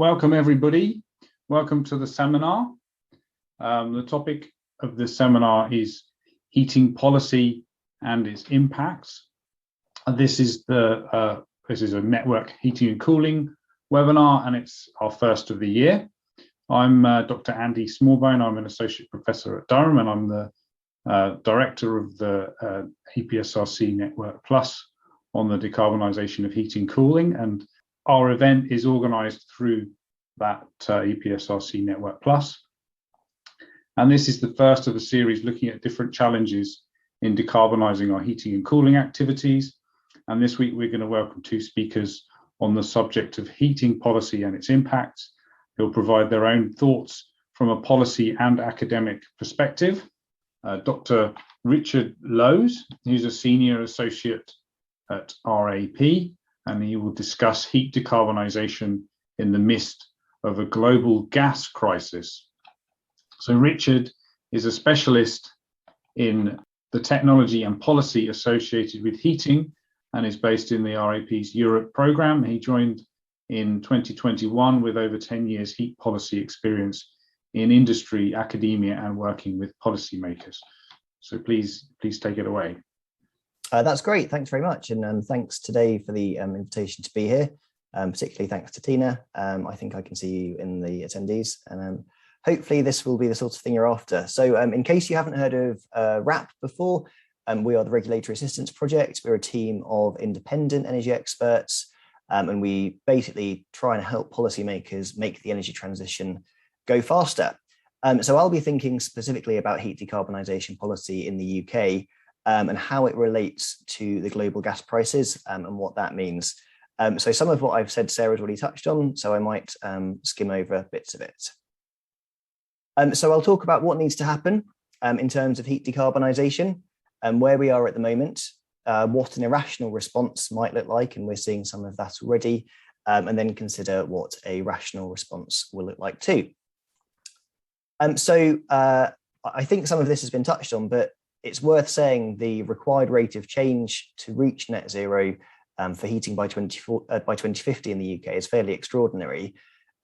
welcome everybody. Welcome to the seminar. The topic of the seminar is heating policy and its impacts. This is a network heating and cooling webinar, and it's our first of the year. I'm Dr. Andy Smallbone. I'm an associate professor at Durham, and I'm the director of the EPSRC Network Plus on the decarbonisation of heating and cooling. And our event is organised through that EPSRC Network Plus. And this is the first of a series looking at different challenges in decarbonising our heating and cooling activities. And this week we're going to welcome two speakers on the subject of heating policy and its impacts. Who'll provide their own thoughts from a policy and academic perspective. Dr. Richard Lowes, who's a senior associate at RAP, and he will discuss heat decarbonisation in the midst of a global gas crisis. So Richard is a specialist in the technology and policy associated with heating and is based in the RAP's Europe programme. He joined in 2021 with over 10 years heat policy experience in industry, academia, and working with policymakers. So please take it away. That's great. Thanks very much. And thanks today for the invitation to be here. Particularly thanks to Tina. I think I can see you in the attendees. And hopefully this will be the sort of thing you're after. So in case you haven't heard of RAP before, we are the Regulatory Assistance Project. We're a team of independent energy experts. And we basically try and help policymakers make the energy transition go faster. So I'll be thinking specifically about heat decarbonisation policy in the UK and how it relates to the global gas prices and what that means. So some of what I've said, Sarah's already touched on, so I might skim over bits of it. So I'll talk about what needs to happen in terms of heat decarbonisation and where we are at the moment, what an irrational response might look like, and we're seeing some of that already, and then consider what a rational response will look like too. So I think some of this has been touched on, but it's worth saying the required rate of change to reach net zero for heating by 2050 in the UK is fairly extraordinary.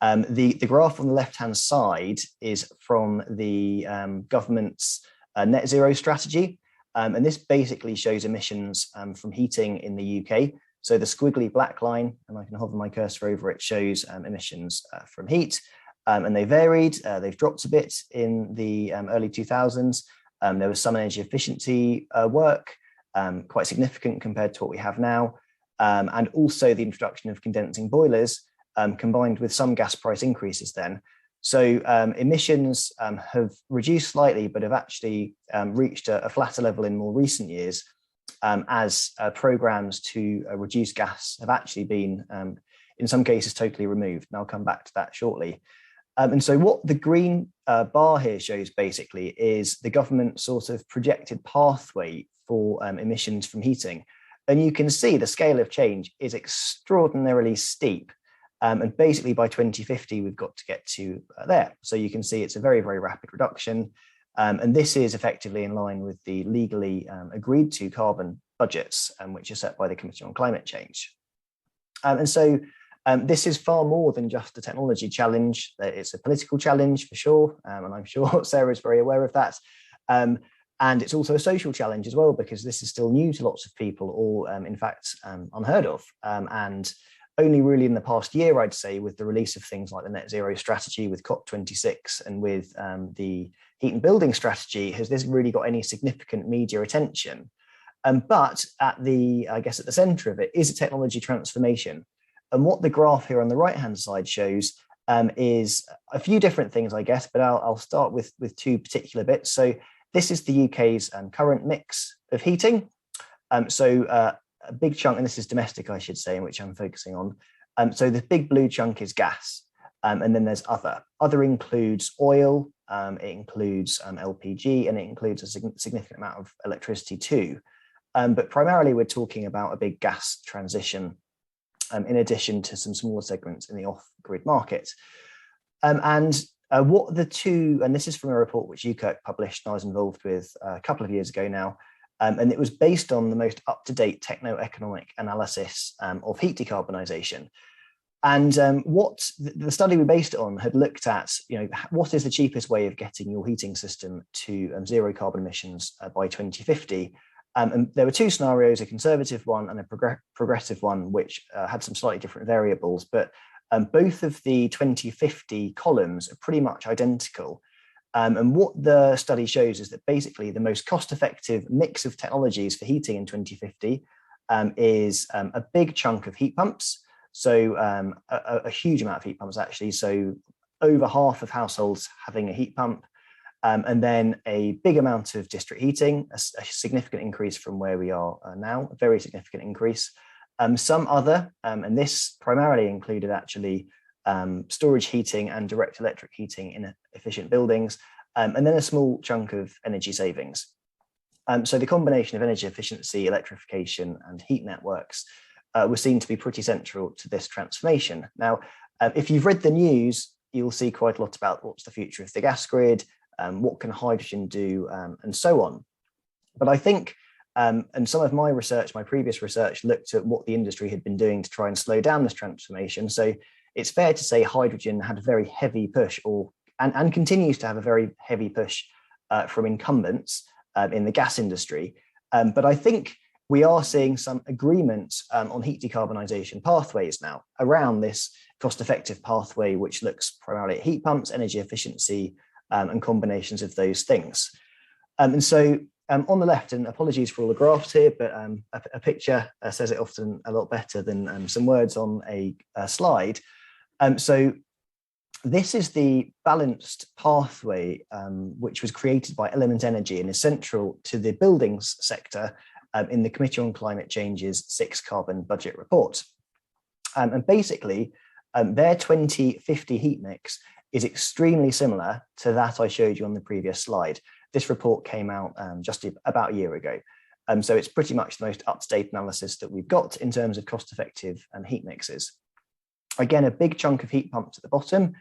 The graph on the left-hand side is from the government's net zero strategy. And this basically shows emissions from heating in the UK. So the squiggly black line, and I can hover my cursor over it, shows emissions from heat. And they varied, they've dropped a bit in the early 2000s. There was some energy efficiency work, quite significant compared to what we have now. And also the introduction of condensing boilers combined with some gas price increases then. So emissions have reduced slightly, but have actually reached a flatter level in more recent years as programs to reduce gas have actually been, in some cases, totally removed. And I'll come back to that shortly. And so what the green bar here shows basically is the government sort of projected pathway for emissions from heating. And you can see the scale of change is extraordinarily steep. And basically by 2050, we've got to get to there. So you can see it's a very, very rapid reduction. And this is effectively in line with the legally agreed to carbon budgets, which are set by the Commission on Climate Change. And so this is far more than just a technology challenge. It's a political challenge for sure. And I'm sure Sarah is very aware of that. And it's also a social challenge as well, because this is still new to lots of people, or in fact, unheard of. And only really in the past year, I'd say, with the release of things like the net zero strategy with COP26 and with the heat and building strategy, has this really got any significant media attention. But at the center of it is a technology transformation. And what the graph here on the right-hand side shows is a few different things, I guess, but I'll start with two particular bits. So this is the UK's current mix of heating. A big chunk, and this is domestic, I should say, in which I'm focusing on. So the big blue chunk is gas, and then there's other. Other includes oil, it includes LPG, and it includes a significant amount of electricity too. But primarily we're talking about a big gas transition, in addition to some smaller segments in the off-grid market. What the two, and this is from a report which UKIRC published and I was involved with a couple of years ago now, and it was based on the most up-to-date techno-economic analysis of heat decarbonisation. And what the study we based it on had looked at, what is the cheapest way of getting your heating system to zero carbon emissions by 2050? And there were two scenarios, a conservative one and a progressive one, which had some slightly different variables, but both of the 2050 columns are pretty much identical. And what the study shows is that basically the most cost-effective mix of technologies for heating in 2050 is a big chunk of heat pumps. So a huge amount of heat pumps, actually. So over half of households having a heat pump, and then a big amount of district heating, a significant increase from where we are now, a very significant increase. Some other, and this primarily included actually storage heating and direct electric heating in efficient buildings, and then a small chunk of energy savings. So the combination of energy efficiency, electrification, and heat networks were seen to be pretty central to this transformation. Now, if you've read the news, you'll see quite a lot about what's the future of the gas grid, what can hydrogen do, and so on. But I think, and some of my research, my previous research, looked at what the industry had been doing to try and slow down this transformation. So it's fair to say hydrogen had a very heavy push, and continues to have a very heavy push from incumbents in the gas industry. But I think we are seeing some agreements on heat decarbonisation pathways now around this cost-effective pathway, which looks primarily at heat pumps, energy efficiency, and combinations of those things. And so on the left, and apologies for all the graphs here, but a picture says it often a lot better than some words on a slide. So this is the balanced pathway which was created by Element Energy and is central to the buildings sector in the Committee on Climate Change's 6 Carbon Budget Report. And basically, their 2050 heat mix is extremely similar to that I showed you on the previous slide. This report came out just about a year ago. So it's pretty much the most up-to-date analysis that we've got in terms of cost-effective heat mixes. Again, a big chunk of heat pumps at the bottom,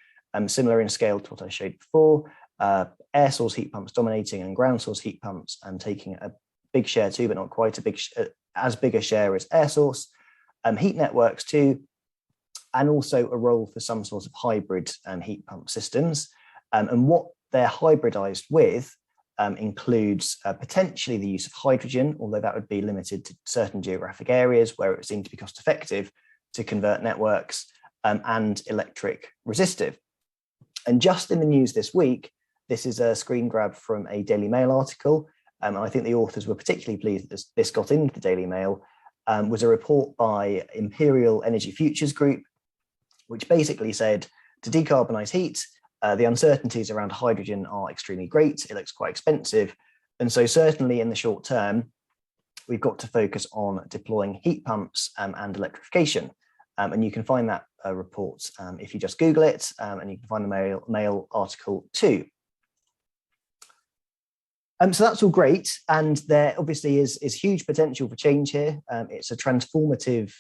similar in scale to what I showed before, air source heat pumps dominating and ground source heat pumps taking a big share too, but not quite as big a share as air source, heat networks too, and also a role for some sort of hybrid heat pump systems. And what they're hybridized with includes potentially the use of hydrogen, although that would be limited to certain geographic areas where it would seem to be cost effective to convert networks, and electric resistive. And just in the news this week, this is a screen grab from a Daily Mail article. And I think the authors were particularly pleased that this got into the Daily Mail, was a report by Imperial Energy Futures Group, which basically said to decarbonize heat, the uncertainties around hydrogen are extremely great. It looks quite expensive. And so certainly in the short term, we've got to focus on deploying heat pumps and electrification. And you can find that report if you just Google it, and you can find the Mail article too. So that's all great, and there obviously is huge potential for change here. It's a transformative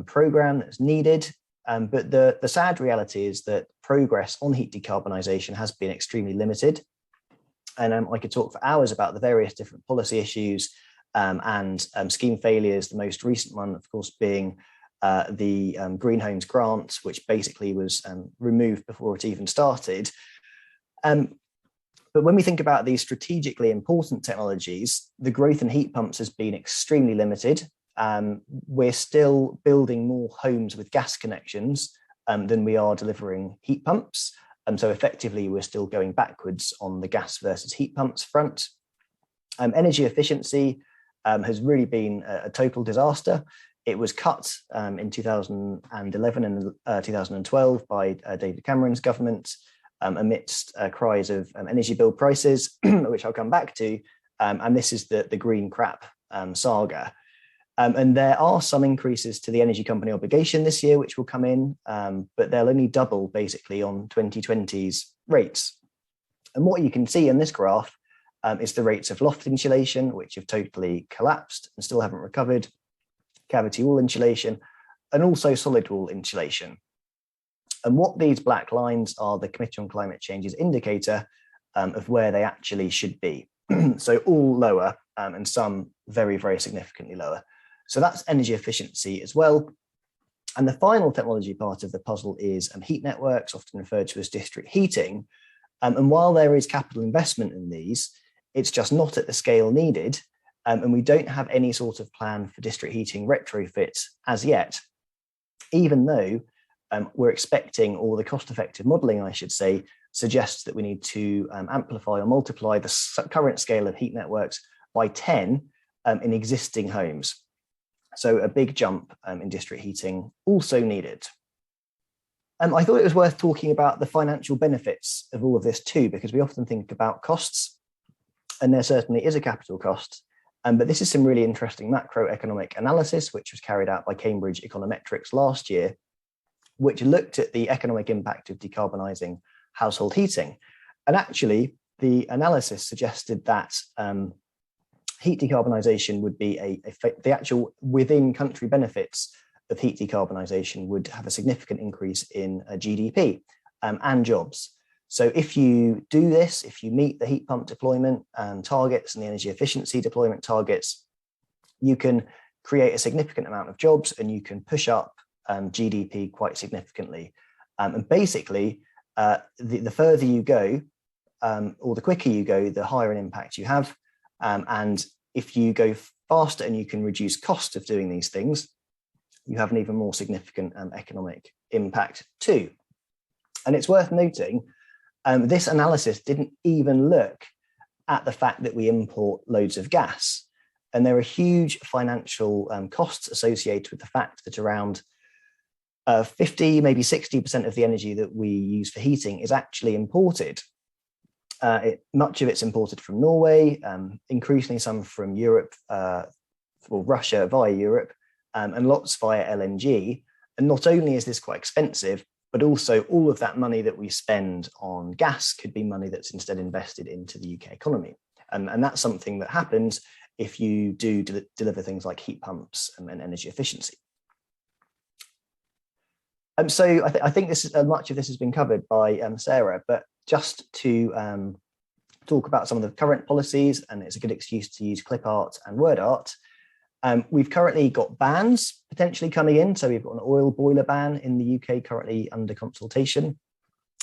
program that's needed, but the sad reality is that progress on heat decarbonisation has been extremely limited. And I could talk for hours about the various different policy issues and scheme failures, the most recent one, of course, being the Green Homes Grant, which basically was removed before it even started. But when we think about these strategically important technologies, the growth in heat pumps has been extremely limited. We're still building more homes with gas connections than we are delivering heat pumps. So effectively, we're still going backwards on the gas versus heat pumps front. Energy efficiency has really been a total disaster. It was cut in 2011 and 2012 by David Cameron's government amidst cries of energy bill prices, which I'll come back to. And this is the green crap saga. And there are some increases to the energy company obligation this year, which will come in, but they'll only double basically on 2020's rates. And what you can see in this graph is the rates of loft insulation, which have totally collapsed and still haven't recovered, cavity wall insulation, and also solid wall insulation. And what these black lines are the Committee on Climate Change's indicator of where they actually should be. So all lower and some very, very significantly lower. So that's energy efficiency as well. And the final technology part of the puzzle is heat networks, often referred to as district heating. And while there is capital investment in these, it's just not at the scale needed. And we don't have any sort of plan for district heating retrofits as yet, even though we're expecting, or the cost-effective modelling, I should say, suggests that we need to amplify or multiply the current scale of heat networks by 10 in existing homes. So a big jump in district heating also needed. I thought it was worth talking about the financial benefits of all of this too, because we often think about costs, and there certainly is a capital cost. But this is some really interesting macroeconomic analysis, which was carried out by Cambridge Econometrics last year, which looked at the economic impact of decarbonising household heating. And actually, the analysis suggested that heat decarbonisation would be the actual within country benefits of heat decarbonisation would have a significant increase in GDP and jobs. So if you do this, if you meet the heat pump deployment targets and the energy efficiency deployment targets, you can create a significant amount of jobs and you can push up GDP quite significantly. And basically, the further you go, or the quicker you go, the higher an impact you have. And if you go faster and you can reduce cost of doing these things, you have an even more significant economic impact too. And it's worth noting, this analysis didn't even look at the fact that we import loads of gas. And there are huge financial costs associated with the fact that around 50, maybe 60% of the energy that we use for heating is actually imported. Much of it's imported from Norway, increasingly some from Europe, or Russia via Europe, and lots via LNG. And not only is this quite expensive, but also all of that money that we spend on gas could be money that's instead invested into the UK economy. And that's something that happens if you do deliver things like heat pumps and energy efficiency. So I think this is, much of this has been covered by Sarah, but just to talk about some of the current policies, and it's a good excuse to use clip art and word art. We've currently got bans potentially coming in. So we've got an oil boiler ban in the UK currently under consultation.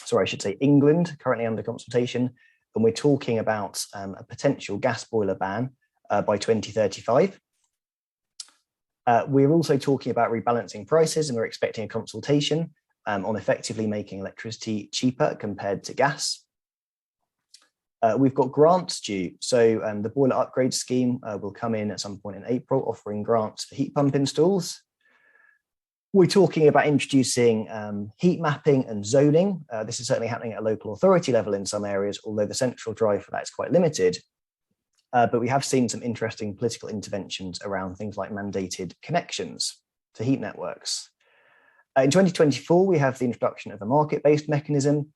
Sorry, I should say England currently under consultation. And we're talking about a potential gas boiler ban by 2035. We're also talking about rebalancing prices, and we're expecting a consultation on effectively making electricity cheaper compared to gas. We've got grants due. So the boiler upgrade scheme will come in at some point in April, offering grants for heat pump installs. We're talking about introducing heat mapping and zoning. This is certainly happening at a local authority level in some areas, although the central drive for that is quite limited. But we have seen some interesting political interventions around things like mandated connections to heat networks. In 2024, we have the introduction of a market-based mechanism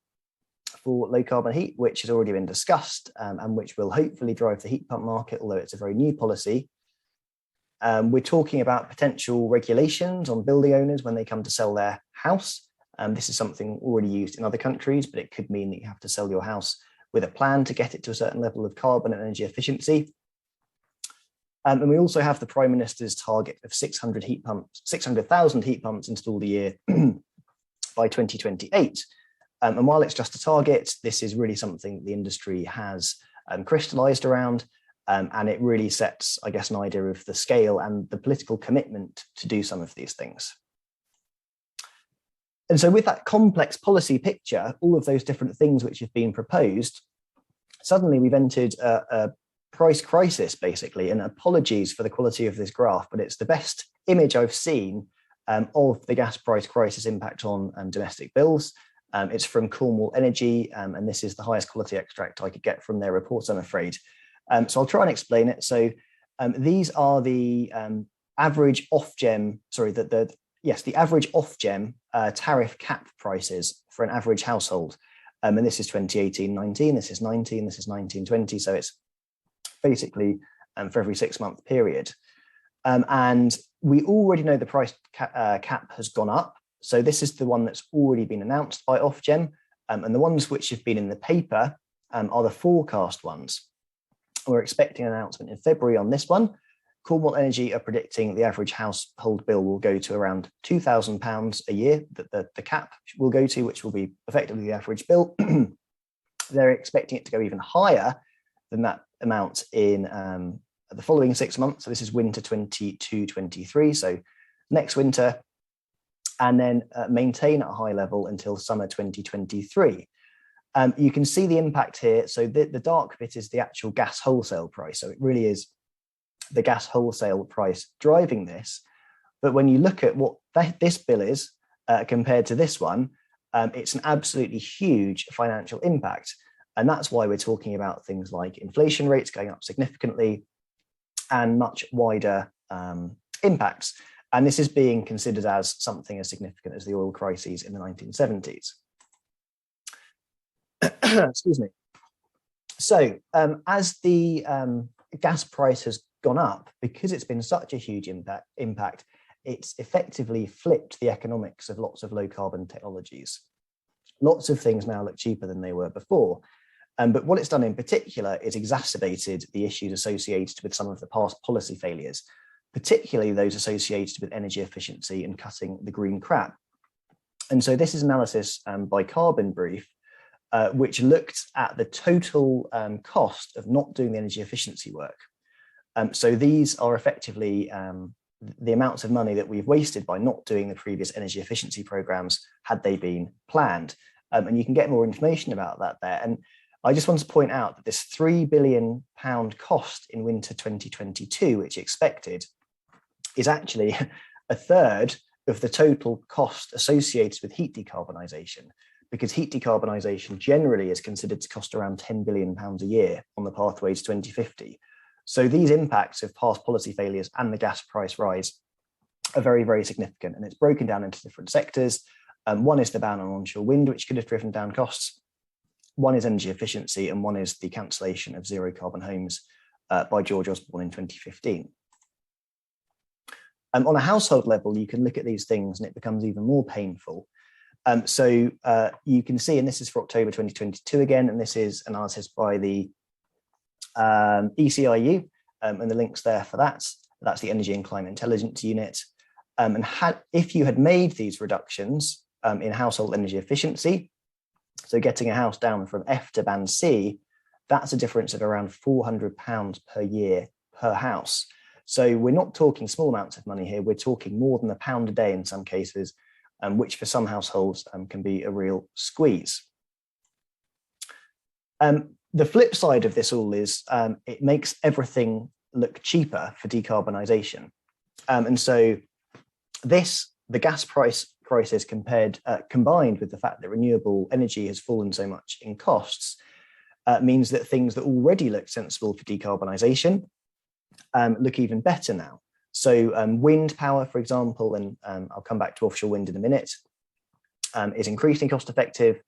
for low carbon heat, which has already been discussed and which will hopefully drive the heat pump market, although it's a very new policy. We're talking about potential regulations on building owners when they come to sell their house. This is something already used in other countries, but it could mean that you have to sell your house with a plan to get it to a certain level of carbon and energy efficiency. And we also have the Prime Minister's target of 600,000 heat pumps installed a year by 2028. And while it's just a target, this is really something the industry has crystallized around, and it really sets, I guess, an idea of the scale and the political commitment to do some of these things. And so with that complex policy picture, all of those different things which have been proposed, suddenly we've entered a price crisis, basically, and apologies for the quality of this graph, but it's the best image I've seen of the gas price crisis impact on domestic bills. It's from Cornwall Energy, and this is the highest quality extract I could get from their reports, I'm afraid. So I'll try and explain it. So these are the average off-gem, the average off-gem tariff cap prices for an average household. And this is 2018-19, this is 19, this is 19-20. So it's basically for every 6-month period. And we already know the price cap has gone up. So this is the one that's already been announced by Ofgem. And the ones which have been in the paper are the forecast ones. We're expecting an announcement in February on this one. Cornwall Energy are predicting the average household bill will go to around £2,000 a year, that the cap will go to, which will be effectively the average bill. They're expecting it to go even higher than that amount in the following 6 months. So this is winter 22-23, so next winter, and then maintain at a high level until summer 2023. You can see the impact here. So the dark bit is the actual gas wholesale price. So it really is the gas wholesale price driving this. But when you look at what this bill is compared to this one, it's an absolutely huge financial impact. And that's why we're talking about things like inflation rates going up significantly and much wider impacts. And this is being considered as something as significant as the oil crises in the 1970s. Excuse me. So as the gas price has gone up, because it's been such a huge impact, it's effectively flipped the economics of lots of low carbon technologies. Lots of things now look cheaper than they were before. But what it's done in particular is exacerbated the issues associated with some of the past policy failures, particularly those associated with energy efficiency and cutting the green crap. And so this is analysis by Carbon Brief, which looked at the total cost of not doing the energy efficiency work. So these are effectively the amounts of money that we've wasted by not doing the previous energy efficiency programs had they been planned. And you can get more information about that there. And I just want to point out that this £3 billion cost in winter 2022, which expected, is actually a third of the total cost associated with heat decarbonisation, because heat decarbonisation generally is considered to cost around £10 billion a year on the pathway to 2050. So these impacts of past policy failures and the gas price rise are very, very significant, and it's broken down into different sectors. One is the ban on onshore wind, which could have driven down costs. One is energy efficiency, and one is the cancellation of zero carbon homes by George Osborne in 2015. On a household level, you can look at these things and it becomes even more painful. So you can see, and this is for October 2022 again, and this is analysis by the ECIU, and the links there for that. That's the Energy and Climate Intelligence Unit. And if you had made these reductions in household energy efficiency, so getting a house down from F to band C, that's a difference of around £400 per year per house. So we're not talking small amounts of money here. We're talking more than £1 a day in some cases, which for some households can be a real squeeze. The flip side of this all is it makes everything look cheaper for decarbonisation. And so the gas prices combined with the fact that renewable energy has fallen so much in costs means that things that already look sensible for decarbonisation look even better now. So wind power, for example, and I'll come back to offshore wind in a minute, is increasingly cost effective.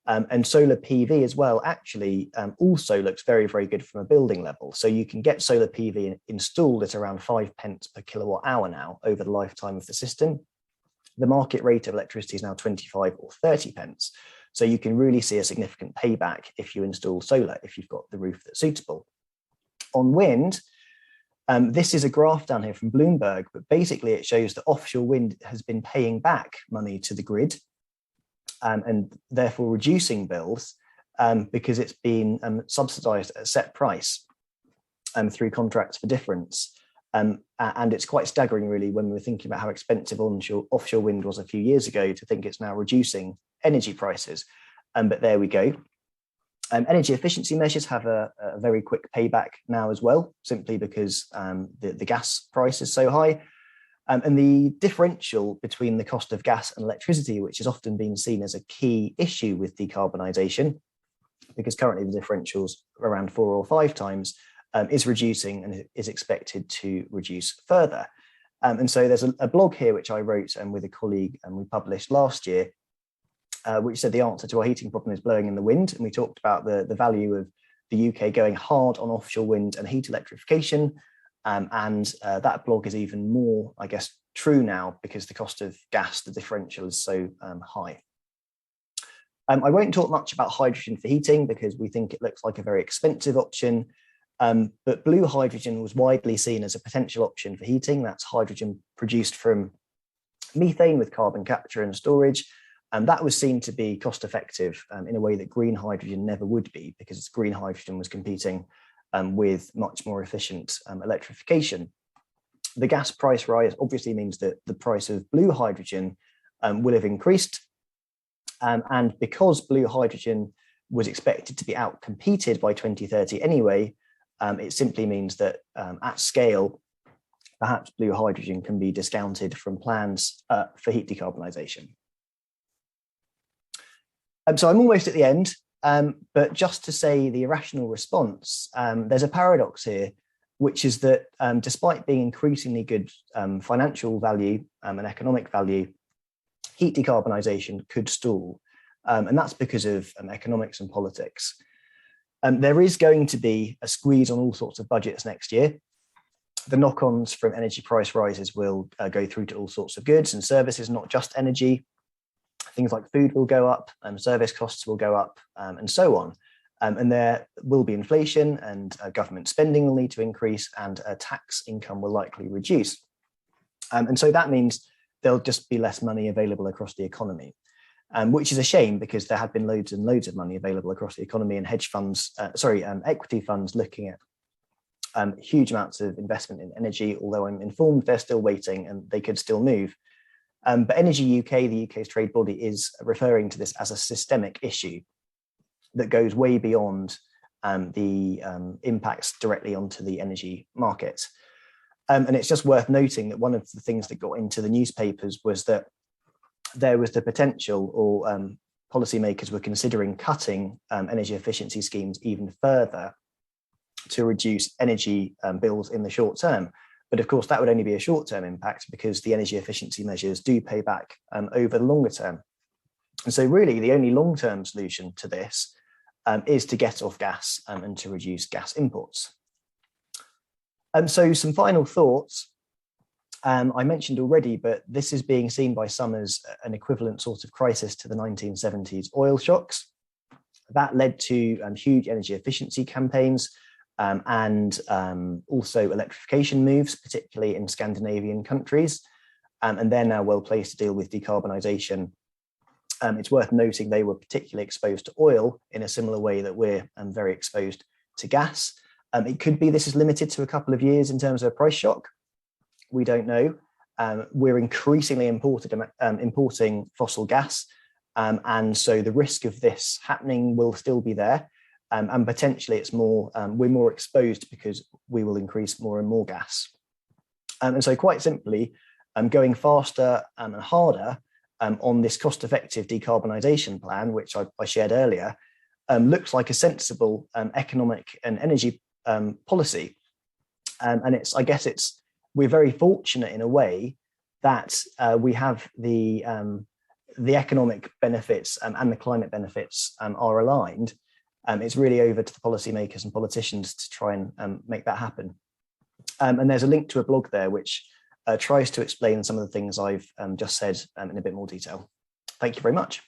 And solar PV as well actually also looks very, very good from a building level. So you can get solar PV installed at around 5 pence per kilowatt hour now over the lifetime of the system. The market rate of electricity is now 25 or 30 pence. So you can really see a significant payback if you install solar, if you've got the roof that's suitable. On wind, this is a graph down here from Bloomberg, but basically it shows that offshore wind has been paying back money to the grid and therefore reducing bills because it's been subsidised at a set price through contracts for difference. And it's quite staggering, really, when we were thinking about how expensive offshore wind was a few years ago, to think it's now reducing energy prices. But there we go. Energy efficiency measures have a very quick payback now as well, simply because the gas price is so high. And the differential between the cost of gas and electricity, which has often been seen as a key issue with decarbonisation, because currently the differential's around 4 or 5 times, is reducing and is expected to reduce further. And so there's a blog here which I wrote with a colleague and we published last year, which said the answer to our heating problem is blowing in the wind. And we talked about the value of the UK going hard on offshore wind and heat electrification. And that blog is even more, I guess, true now because the cost of gas, the differential is so high. I won't talk much about hydrogen for heating because we think it looks like a very expensive option. But blue hydrogen was widely seen as a potential option for heating. That's hydrogen produced from methane with carbon capture and storage. And that was seen to be cost effective in a way that green hydrogen never would be, because green hydrogen was competing with much more efficient electrification. The gas price rise obviously means that the price of blue hydrogen will have increased. And because blue hydrogen was expected to be outcompeted by 2030 anyway, it simply means that at scale, perhaps blue hydrogen can be discounted from plans for heat decarbonisation. So I'm almost at the end, but just to say the irrational response, there's a paradox here, which is that despite being increasingly good financial value and economic value, heat decarbonisation could stall. And that's because of economics and politics. There is going to be a squeeze on all sorts of budgets next year. The knock-ons from energy price rises will go through to all sorts of goods and services, not just energy. Things like food will go up, service costs will go up, and so on. And there will be inflation, and government spending will need to increase, and tax income will likely reduce. And so that means there'll just be less money available across the economy, which is a shame, because there had been loads and loads of money available across the economy, and hedge funds, equity funds looking at huge amounts of investment in energy, although I'm informed they're still waiting and they could still move. But Energy UK, the UK's trade body, is referring to this as a systemic issue that goes way beyond the impacts directly onto the energy market. And it's just worth noting that one of the things that got into the newspapers was that there was the potential, or policymakers were considering cutting energy efficiency schemes even further to reduce energy bills in the short term. But of course, that would only be a short-term impact, because the energy efficiency measures do pay back over the longer term. And so really, the only long-term solution to this is to get off gas and to reduce gas imports. So some final thoughts. I mentioned already, but this is being seen by some as an equivalent sort of crisis to the 1970s oil shocks. That led to huge energy efficiency campaigns, and also electrification moves, particularly in Scandinavian countries. And they're now well placed to deal with decarbonisation. It's worth noting they were particularly exposed to oil in a similar way that we're very exposed to gas. It could be this is limited to a couple of years in terms of a price shock. We don't know. We're increasingly importing fossil gas. And so the risk of this happening will still be there. And potentially it's more, we're more exposed because we will increase more and more gas. And so quite simply, going faster and harder on this cost-effective decarbonisation plan, which I shared earlier, looks like a sensible economic and energy policy. And I guess we're very fortunate in a way that we have the economic benefits and the climate benefits are aligned. It's really over to the policymakers and politicians to try and make that happen. And there's a link to a blog there which tries to explain some of the things I've just said in a bit more detail. Thank you very much.